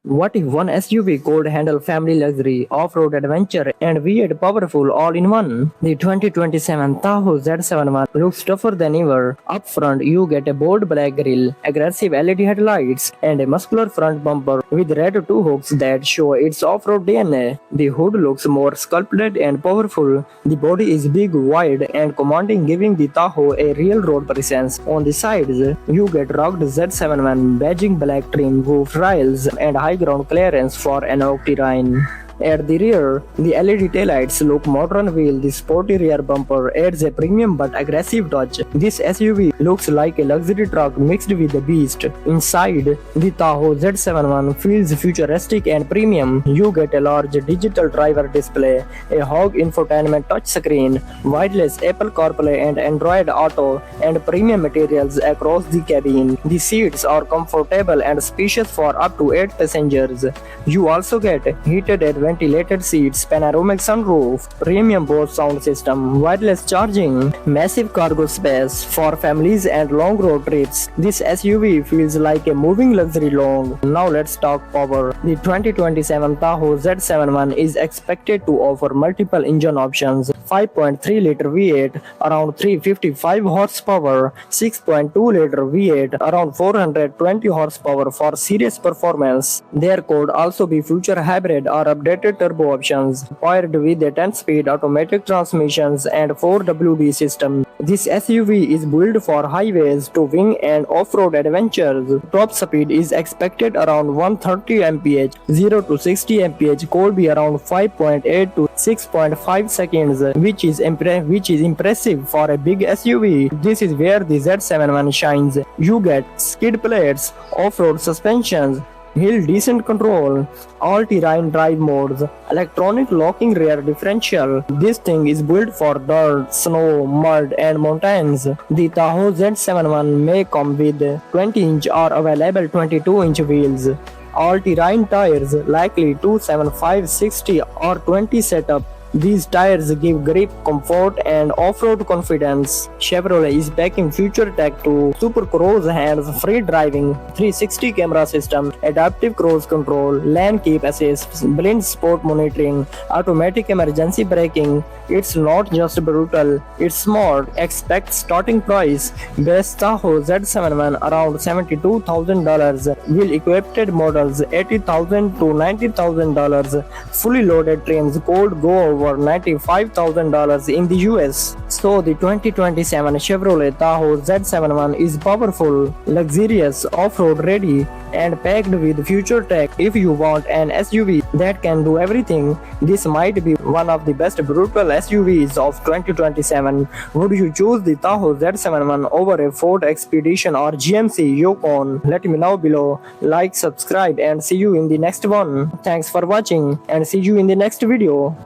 What if one SUV could handle family luxury, off-road adventure, and weird powerful all in one? The 2027 Tahoe Z71 looks tougher than ever. Up front, you get a bold black grille, aggressive LED headlights, and a muscular front bumper with red two hooks that show its off-road DNA. The hood looks more sculpted and powerful. The body is big, wide, and commanding, giving the Tahoe a real road presence. On the sides, you get rugged Z71 badging black trim, roof rails, and high ground clearance for an octane. At the rear, the LED taillights look modern while the sporty rear bumper adds a premium but aggressive touch. This SUV looks like a luxury truck mixed with a beast. Inside, the Tahoe Z71 feels futuristic and premium. You get a large digital driver display, a Hog infotainment touchscreen, wireless Apple CarPlay and Android Auto, and premium materials across the cabin. The seats are comfortable and spacious for up to 8 passengers. You also get heated and ventilated seats, panoramic sunroof, premium Bose sound system, wireless charging, massive cargo space for families and long road trips. This SUV feels like a moving luxury long. Now let's talk power. The 2027 Tahoe Z71 is expected to offer multiple engine options. 5.3-liter V8 around 355 horsepower, 6.2-liter V8 around 420 horsepower for serious performance. There could also be future hybrid or updated turbo options paired with a 10-speed automatic transmissions and 4WD system. This SUV is built for highways, towing and off-road adventures. Top speed is expected around 130 mph. 0 to 60 mph could be around 5.8 to 6.5 seconds, which is impressive for a big SUV. This is where the Z71 shines. You get skid plates, off-road suspensions, hill descent control, all-terrain drive modes, electronic locking rear differential. This thing is built for dirt, snow, mud and mountains. The Tahoe Z71 may come with 20-inch or available 22-inch wheels. All-terrain tires, likely 275/60 or 20 setup. These tires give grip, comfort, and off-road confidence. Chevrolet is backing future tech to Super Cruise hands-free driving, 360 camera system, adaptive cruise control, lane keep assist, blind spot monitoring, automatic emergency braking. It's not just brutal, it's smart. Expect starting price. Base Tahoe Z71 around $72,000. Well equipped models $80,000 to $90,000. Fully loaded trims could go over $95,000 in the US. So the 2027 Chevrolet Tahoe Z71 is powerful, luxurious, off-road ready, and packed with future tech. If you want an SUV that can do everything, this might be one of the best brutal SUVs of 2027. Would you choose the Tahoe Z71 over a Ford Expedition or GMC Yukon? Let me know below. Like, subscribe, and see you in the next one. Thanks for watching, and see you in the next video.